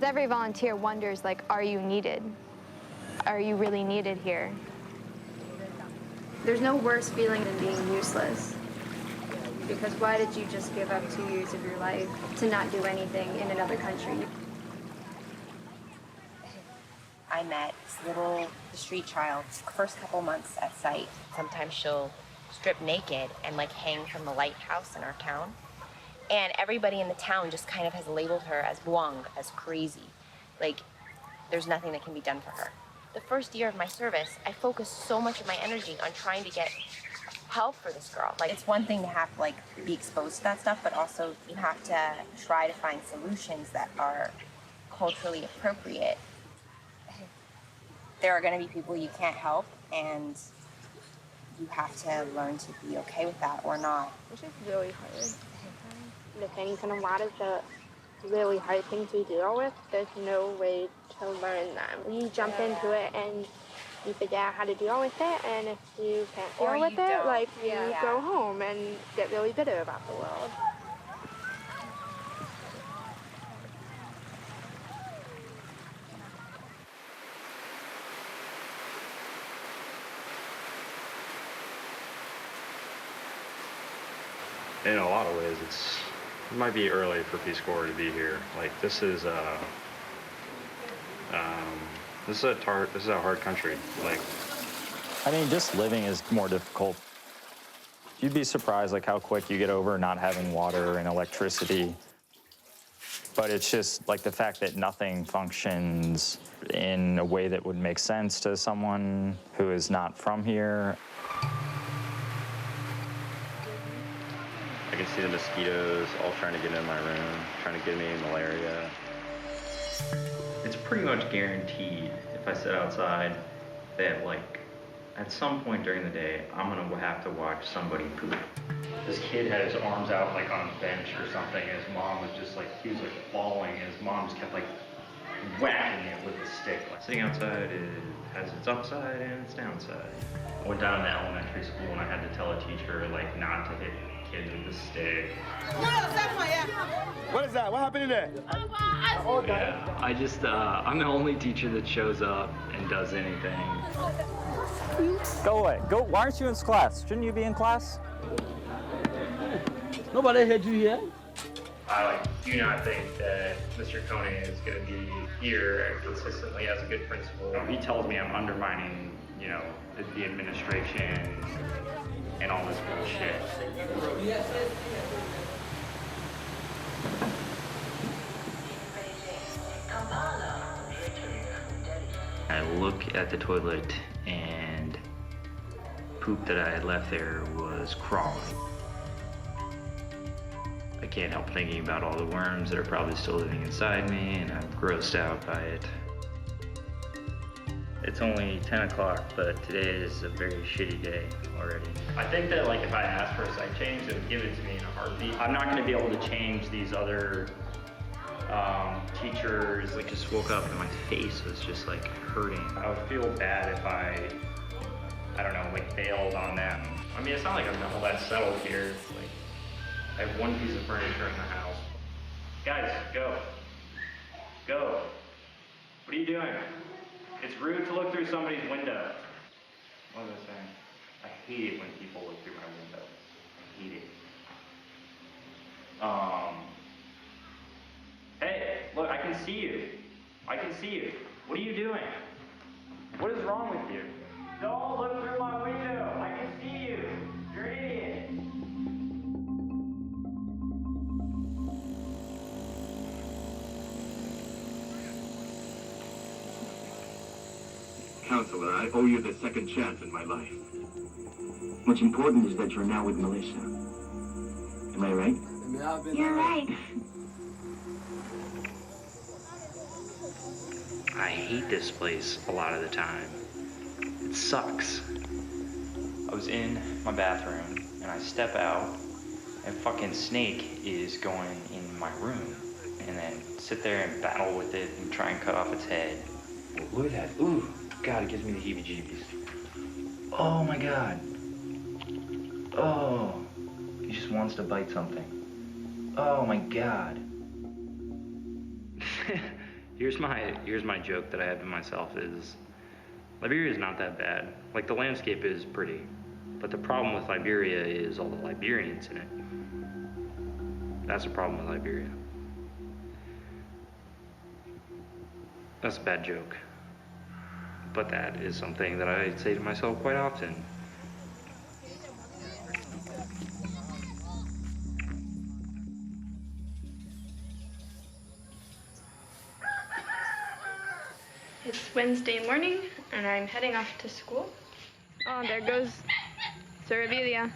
Every volunteer wonders, like, are you needed? Are you really needed here? There's no worse feeling than being useless. Because why did you just give up 2 years of your life to not do anything in another country? I met this little street child first couple months at site. Sometimes she'll strip naked and like hang from the lighthouse in our town. And everybody in the town just kind of has labeled her as buang, as crazy. Like, there's nothing that can be done for her. The first year of my service, I focused so much of my energy on trying to get help for this girl. Like, it's one thing to have to like be exposed to that stuff, but also you have to try to find solutions that are culturally appropriate. There are going to be people you can't help, and you have to learn to be okay with that or not. It's just really hard. The things in a lot of the really hard things we deal with, there's no way to learn them. You jump into it and you figure out how to deal with it, and if you can't deal with it, like, you go home and get really bitter about the world. In a lot of ways, it might be early for Peace Corps to be here. Like, this is a hard country. Like, I mean, just living is more difficult. You'd be surprised, like, how quick you get over not having water and electricity. But it's just, like, the fact that nothing functions in a way that would make sense to someone who is not from here. I can see the mosquitoes all trying to get in my room, trying to give me malaria. It's pretty much guaranteed if I sit outside that, like, at some point during the day, I'm gonna have to watch somebody poop. This kid had his arms out, like, on a bench or something, and his mom was just like, he was like falling, and his mom just kept like whacking it with a stick. Like, sitting outside has its upside and its downside. I went down to elementary school and I had to tell a teacher, like, not to hit kids with a stick. What is that? What happened in there? Yeah, I'm the only teacher that shows up and does anything. Go away. Go. Why aren't you in class? Shouldn't you be in class? Nobody had you here. I do not think that Mr. Kone is going to be here consistently as a good principal. He tells me I'm undermining, the administration and all this bullshit. I look at the toilet and poop that I had left there was crawling. I can't help thinking about all the worms that are probably still living inside me, and I'm grossed out by it. It's only 10 o'clock, but today is a very shitty day already. I think that, like, if I asked for a site change, they would give it to me in a heartbeat. I'm not gonna be able to change these other teachers. I just woke up and my face was just like hurting. I would feel bad if I don't know, like, bailed on them. I mean, it's not like I'm all that settled here. It's like, I have one piece of furniture in the house. Guys, go. Go. What are you doing? It's rude to look through somebody's window. What was I saying? I hate it when people look through my window. I hate it. Hey, look, I can see you. I can see you. What are you doing? What is wrong with you? Don't look through my window. I can see you. You're an idiot. Counselor, I owe you the second chance in my life. What's important is that you're now with Melissa. Am I right? You're right. I hate this place a lot of the time. It sucks. I was in my bathroom and I step out and fucking snake is going in my room, and then sit there and battle with it and try and cut off its head. Look at that. Ooh, God, it gives me the heebie-jeebies. Oh my God. Oh, he just wants to bite something. Oh my God. Here's my joke that I have to myself is, Liberia is not that bad. Like, the landscape is pretty, but the problem with Liberia is all the Liberians in it. That's the problem with Liberia. That's a bad joke. But that is something that I say to myself quite often. It's Wednesday morning, and I'm heading off to school. Oh, there goes Sir Abilia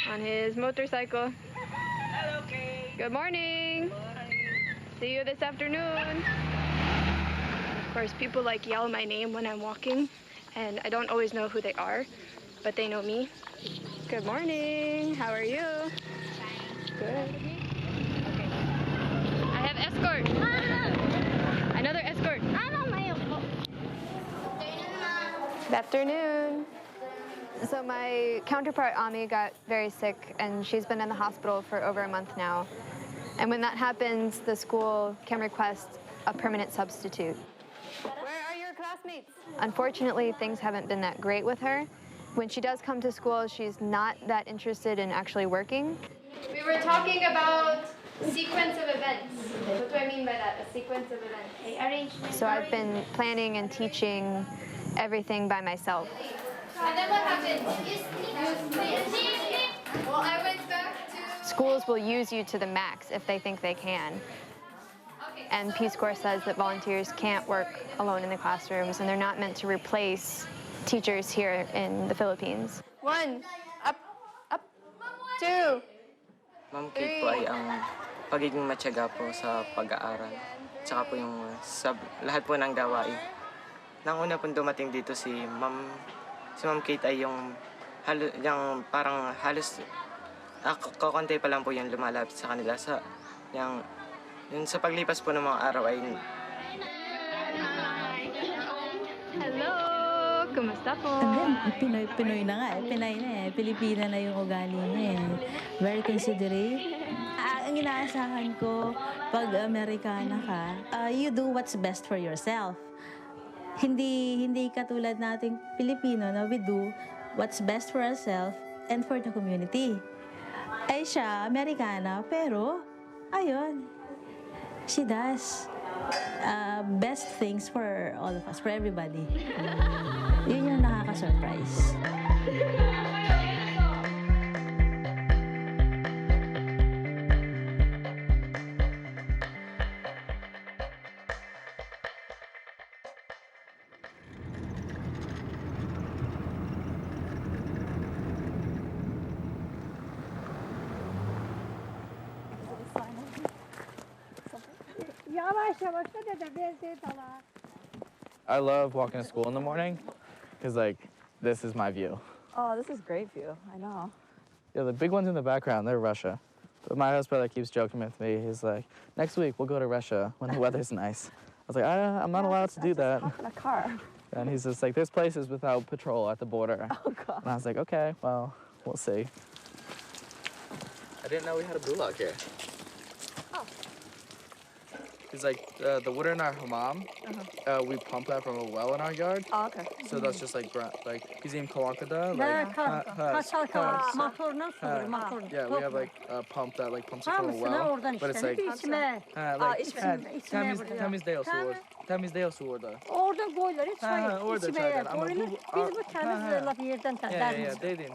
on his motorcycle. Hello, Kate. Good morning. See you this afternoon. Of course, people like yell my name when I'm walking, and I don't always know who they are, but they know me. Good morning. How are you? Good. Okay. I have escort. Another escort. Good afternoon. So my counterpart, Ami, got very sick, and she's been in the hospital for over a month now. And when that happens, the school can request a permanent substitute. Where are your classmates? Unfortunately, things haven't been that great with her. When she does come to school, she's not that interested in actually working. We were talking about sequence of events. What do I mean by that, a sequence of events? So I've been planning and teaching everything by myself. And then what happened? Well, I went back to... Schools will use you to the max if they think they can. And Peace Corps says that volunteers can't work alone in the classrooms, and they're not meant to replace teachers here in the Philippines. 1, up, 2, Ma'am Kate po ay ang pagiging matyaga po sa pag-aaral. Tsaka po yung lahat po ng gawain. Nang una pong dumating dito si Ma'am Kate ay yung parang halos kakonti pa lang po yung lumalapit sa kanila yung sa paglipas po ng mga araw ay hello, kumusta po? Pinoy na nga Pinay na Pilipina na yung ugali niya Very considerate. Ang inaasahan ko, pag Amerikana ka, you do what's best for yourself. Hindi katulad nating Pilipino na we do what's best for ourselves and for the community. Ay siya, Amerikana, pero, ayun, she does best things for all of us, for everybody. Yun yung nakaka-surprise. I love walking to school in the morning because, like, this is my view. Oh, this is great view. I know. Yeah, the big ones in the background, they're Russia. But my host brother keeps joking with me. He's like, next week we'll go to Russia when the weather's nice. I was like, I'm not allowed to do that. Hop in a car. And he's just like, there's places without patrol at the border. Oh, God. And I was like, okay, well, we'll see. I didn't know we had a bulldog here. Oh. He's like, the water in our hammam, we pump that from a well in our yard. Oh, okay. So that's just like bizim kawakada. Yeah, we have like a pump that like pumps it from a well. But it's like, temizliyor su orada. Orada koyular, hiç orada içmeye çaydan. Ama koyular. Biz bu temiz laf yerden Yeah, temiz. dedin.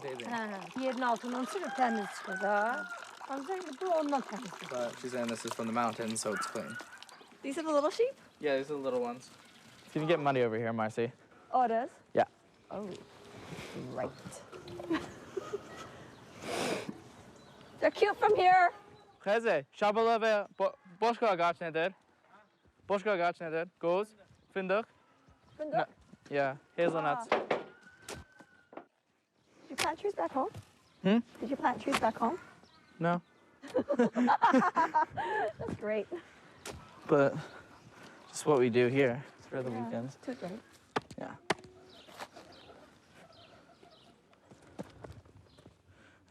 Yerin altından çıkıp temiz çıkıyor da. Ancak bu ondan temiz. But she's saying this is from the mountains, so it's clean. These are the little sheep? Yeah, these are the little ones. You can get money over here, Marcy. Oh, it is? Yeah. Oh, right. They're cute from here. Kheze, şabalı ve boşka ağaç nedir? Boşka ağaç nedir? Goz, fındık. Fındık? Yeah, hazelnuts. Did you plant trees back home? Did you plant trees back home? No. That's great. But just what we do here for the weekends. Too great. Yeah.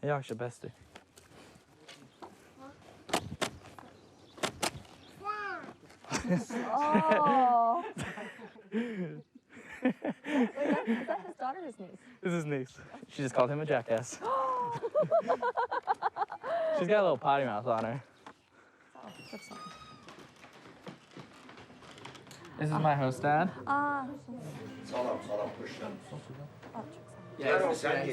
Jag är bäst. Oh. Wait, is that his daughter or his niece? This is his niece. She just called him a jackass. She's got a little potty mouth on her. This is my host dad. Yeah, he said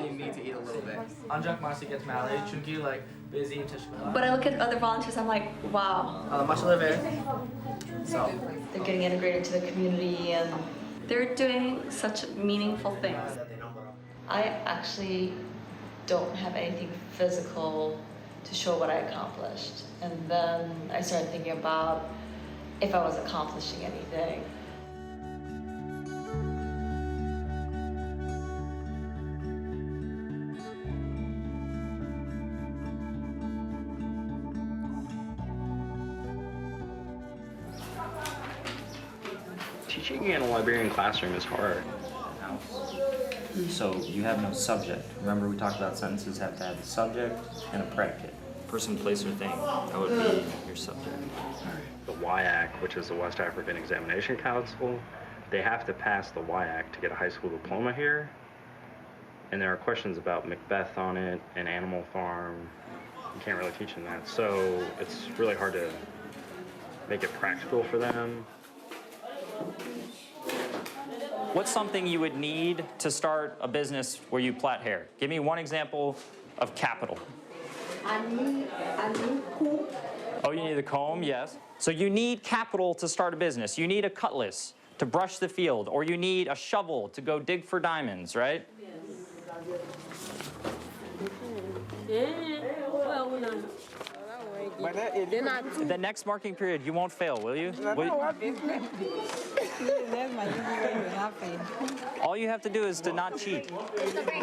you need to eat a little bit. Ancak Marcy gets married. Çünkü like busy teşkilat. When I look at other volunteers, I'm like, wow. So They're getting integrated to the community and they're doing such meaningful things. I actually don't have anything physical to show what I accomplished. And then I started thinking about if I was accomplishing anything. Teaching in a Liberian classroom is hard. So you have no subject. Remember we talked about sentences have to have a subject and a predicate. Person, place, or thing. That would be your subject. The WIAC, which is the West African Examination Council, they have to pass the WIAC to get a high school diploma here. And there are questions about Macbeth on it, an animal farm. You can't really teach them that. So it's really hard to make it practical for them. What's something you would need to start a business where you plait hair? Give me one example of capital. I need comb. Oh, you need the comb, yes. So you need capital to start a business. You need a cutlass to brush the field, or you need a shovel to go dig for diamonds, right? The next marking period, you won't fail, will you? All you have to do is to not cheat.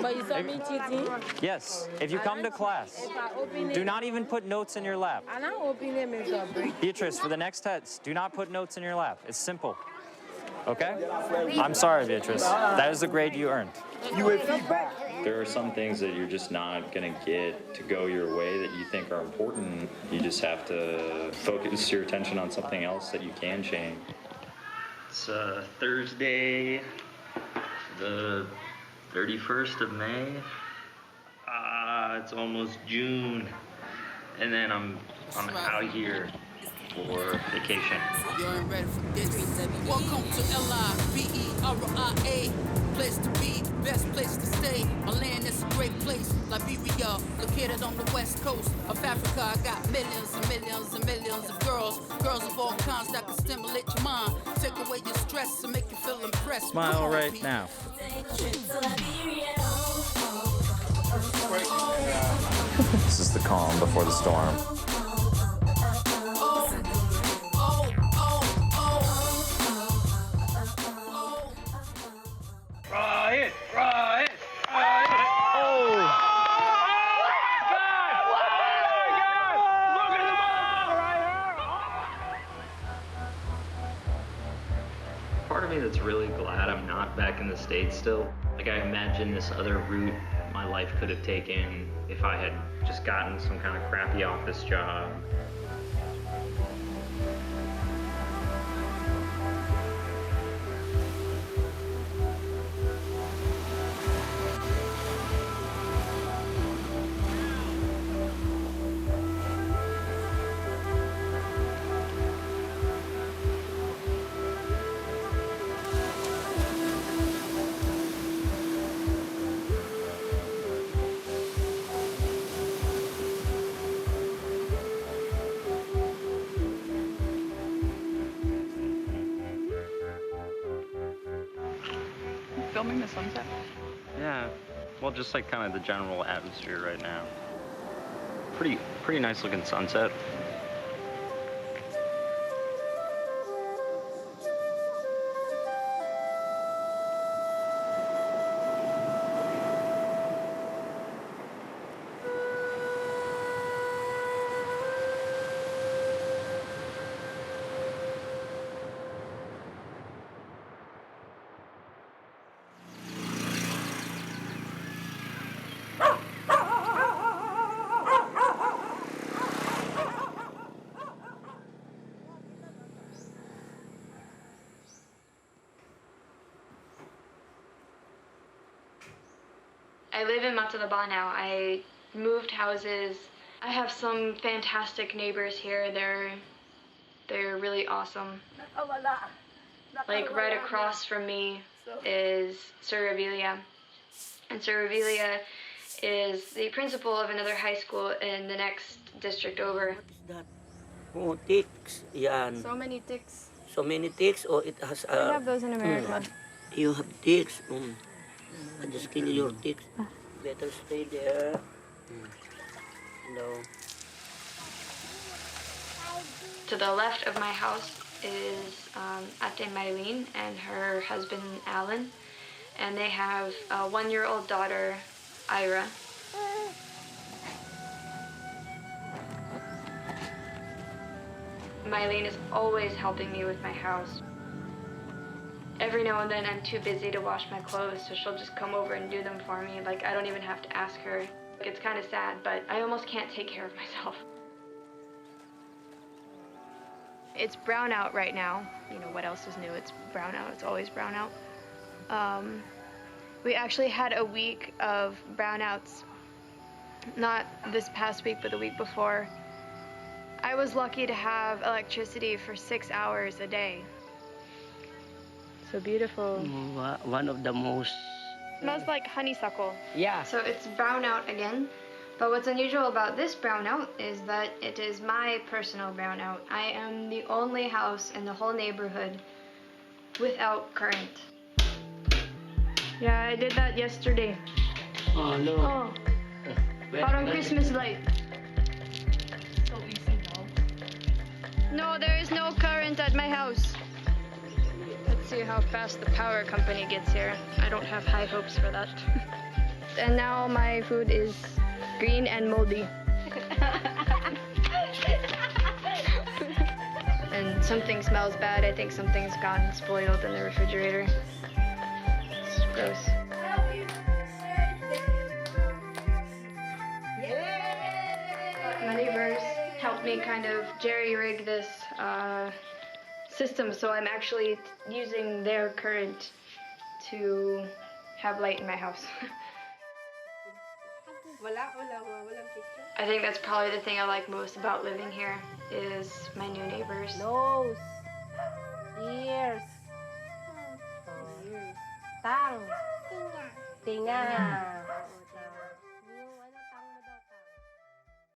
But you saw me cheating? Yes, if you come to class, do not even put notes in your lap. And I open them into a break. Beatrice, for the next test, do not put notes in your lap. It's simple. Okay? I'm sorry, Beatrice. That is the grade you earned. You will feedback. There are some things that you're just not going to get to go your way that you think are important. You just have to focus your attention on something else that you can change. It's Thursday, the 31st of May. It's almost June. And then I'm out here for vacation. You ain't ready for this. Welcome to Liberia, place to be, best place to stay. My land is a great place, Liberia, located on the west coast of Africa. I got millions and millions and millions of girls of all kinds that can stimulate your mind, take away your stress and make you feel impressed. Smile right now. This is the calm before the storm. Part of me that's really glad I'm not back in the States still. Like, I imagine this other route my life could have taken if I had just gotten some kind of crappy office job. Filming the sunset? Yeah, well, just like kind of the general atmosphere right now. Pretty nice looking sunset. I live in Matalaba now. I moved houses. I have some fantastic neighbors here. They're really awesome. Like right across from me is Servilia. And Servilia is the principal of another high school in the next district over. Oh, ticks. Yan. So many ticks. So many ticks, or it has We have those in America. You have ticks. I just kill your ticks. Better stay there. No. To the left of my house is Ate Mylene and her husband Alan, and they have a 1-year-old daughter, Ira. Mylene is always helping me with my house. Every now and then I'm too busy to wash my clothes, so she'll just come over and do them for me. Like, I don't even have to ask her. It's kind of sad, but I almost can't take care of myself. It's brown out right now. You know, what else is new? It's brown out. It's always brown out. We actually had a week of brownouts. Not this past week, but the week before. I was lucky to have electricity for 6 hours a day. So beautiful. One of the most... Smells like honeysuckle. Yeah. So it's brown out again. But what's unusual about this brownout is that it is my personal brownout. I am the only house in the whole neighborhood without current. Yeah, I did that yesterday. Oh, no. Oh, parang Christmas light. So easy now. No, there is no current at my house. Let's see how fast the power company gets here. I don't have high hopes for that. And now my food is green and moldy. And something smells bad. I think something's gone spoiled in the refrigerator. It's gross. My neighbors helped me kind of jerry-rig this system, so I'm actually using their current to have light in my house. I think that's probably the thing I like most about living here is my new neighbors. Nose. Ears. Tongue. Tinga.